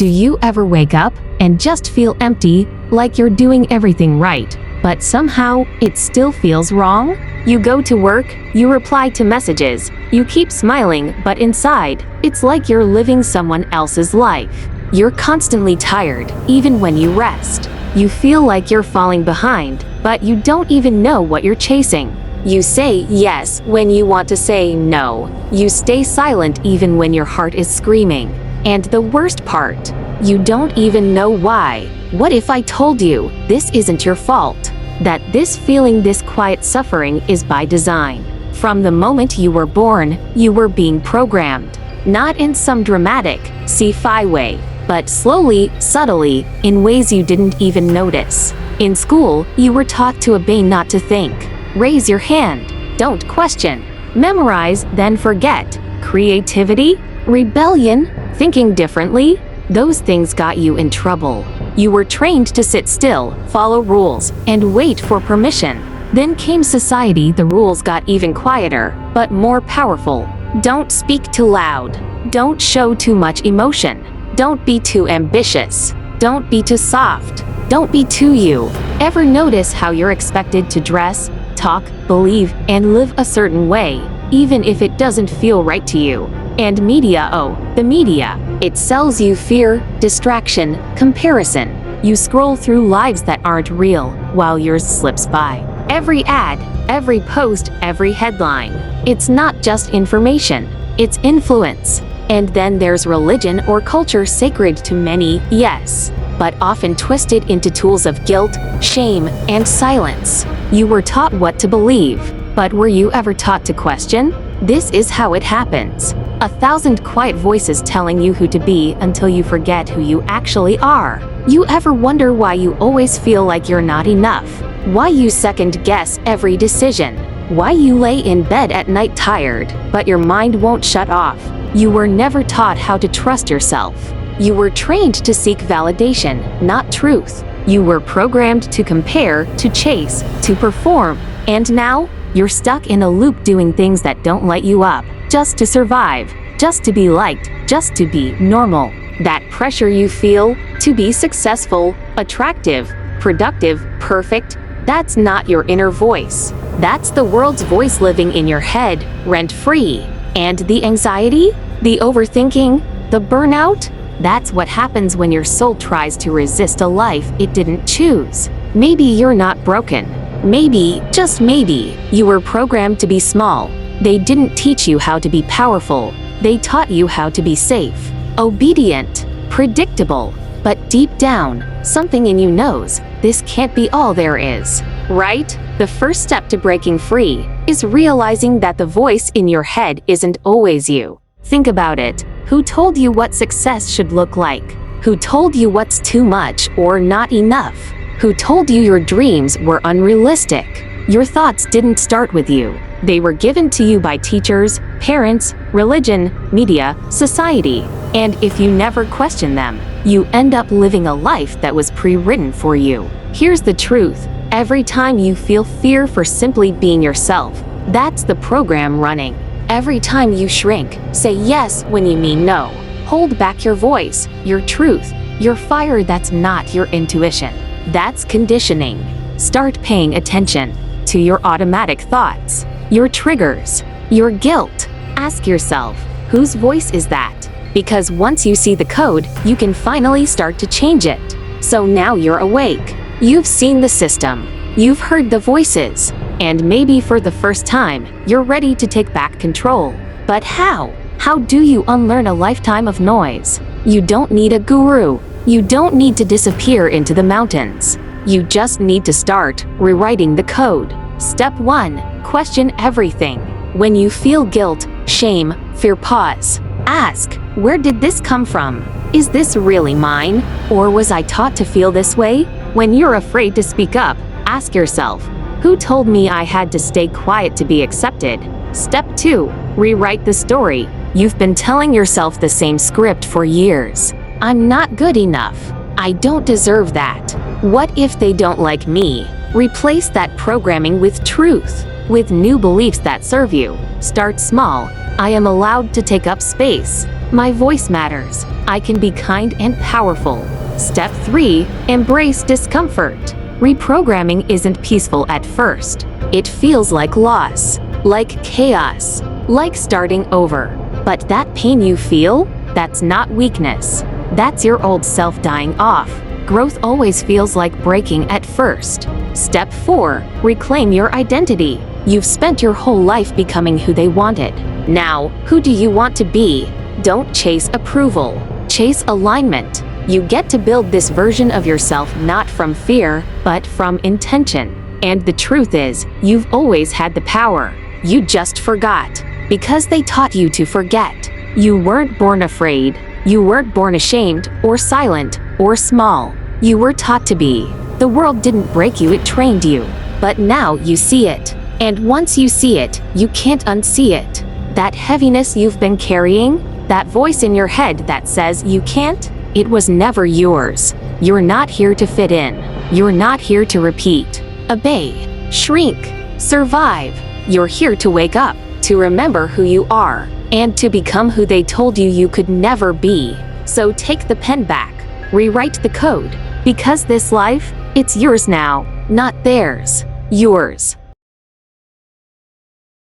Do you ever wake up and just feel empty, like you're doing everything right, but somehow it still feels wrong? You go to work, you reply to messages, you keep smiling, but inside, it's like you're living someone else's life. You're constantly tired, even when you rest. You feel like you're falling behind, but you don't even know what you're chasing. You say yes when you want to say no. You stay silent even when your heart is screaming. And the worst part, you don't even know why. What if I told you this isn't your fault? That this feeling, this quiet suffering is by design. From the moment you were born, you were being programmed. Not in some dramatic, sci-fi way, but slowly, subtly, in ways you didn't even notice. In school, you were taught to obey, not to think. Raise your hand, don't question. Memorize, then forget. Creativity, rebellion, thinking differently, those things got you in trouble. You were trained to sit still, follow rules, and wait for permission. Then came society. The rules got even quieter, but more powerful. Don't speak too loud. Don't show too much emotion. Don't be too ambitious. Don't be too soft. Don't be too you. Ever notice how you're expected to dress, talk, believe, and live a certain way, even if it doesn't feel right to you? And media, oh, the media. It sells you fear, distraction, comparison. You scroll through lives that aren't real, while yours slips by. Every ad, every post, every headline. It's not just information, it's influence. And then there's religion or culture, sacred to many, yes, but often twisted into tools of guilt, shame, and silence. You were taught what to believe, but were you ever taught to question? This is how it happens. 1,000 quiet voices telling you who to be until you forget who you actually are. You ever wonder why you always feel like you're not enough? Why you second-guess every decision? Why you lay in bed at night tired, but your mind won't shut off? You were never taught how to trust yourself. You were trained to seek validation, not truth. You were programmed to compare, to chase, to perform. And now, you're stuck in a loop doing things that don't light you up, just to survive, just to be liked, just to be normal. That pressure you feel to be successful, attractive, productive, perfect, that's not your inner voice. That's the world's voice living in your head, rent-free. And the anxiety, the overthinking, the burnout, that's what happens when your soul tries to resist a life it didn't choose. Maybe you're not broken. Maybe, just maybe, you were programmed to be small. They didn't teach you how to be powerful. They taught you how to be safe, obedient, predictable. But deep down, something in you knows this can't be all there is, right? The first step to breaking free is realizing that the voice in your head isn't always you. Think about it. Who told you what success should look like? Who told you what's too much or not enough? Who told you your dreams were unrealistic? Your thoughts didn't start with you. They were given to you by teachers, parents, religion, media, society. And if you never question them, you end up living a life that was pre-written for you. Here's the truth. Every time you feel fear for simply being yourself, that's the program running. Every time you shrink, say yes when you mean no, hold back your voice, your truth, your fire, that's not your intuition. That's conditioning. Start paying attention to your automatic thoughts, your triggers, your guilt. Ask yourself, whose voice is that? Because once you see the code, you can finally start to change it. So now you're awake. You've seen the system. You've heard the voices. And maybe for the first time, you're ready to take back control. But how? How do you unlearn a lifetime of noise? You don't need a guru. You don't need to disappear into the mountains. You just need to start rewriting the code. Step 1. Question everything. When you feel guilt, shame, fear, pause. Ask, where did this come from? Is this really mine? Or was I taught to feel this way? When you're afraid to speak up, ask yourself, who told me I had to stay quiet to be accepted? Step 2. Rewrite the story. You've been telling yourself the same script for years. I'm not good enough. I don't deserve that. What if they don't like me? Replace that programming with truth, with new beliefs that serve you. Start small. I am allowed to take up space. My voice matters. I can be kind and powerful. Step 3. Embrace discomfort. Reprogramming isn't peaceful at first. It feels like loss, like chaos, like starting over. But that pain you feel, that's not weakness. That's your old self dying off. Growth always feels like breaking at first. Step 4. Reclaim your identity. You've spent your whole life becoming who they wanted. Now, who do you want to be? Don't chase approval. Chase alignment. You get to build this version of yourself not from fear, but from intention. And the truth is, you've always had the power. You just forgot. Because they taught you to forget. You weren't born afraid. You weren't born ashamed, or silent, or small. You were taught to be. The world didn't break you, it trained you. But now you see it. And once you see it, you can't unsee it. That heaviness you've been carrying, that voice in your head that says you can't, it was never yours. You're not here to fit in. You're not here to repeat, obey, shrink, survive. You're here to wake up, to remember who you are, and to become who they told you you could never be. So take the pen back, rewrite the code, because this life, it's yours now, not theirs, yours.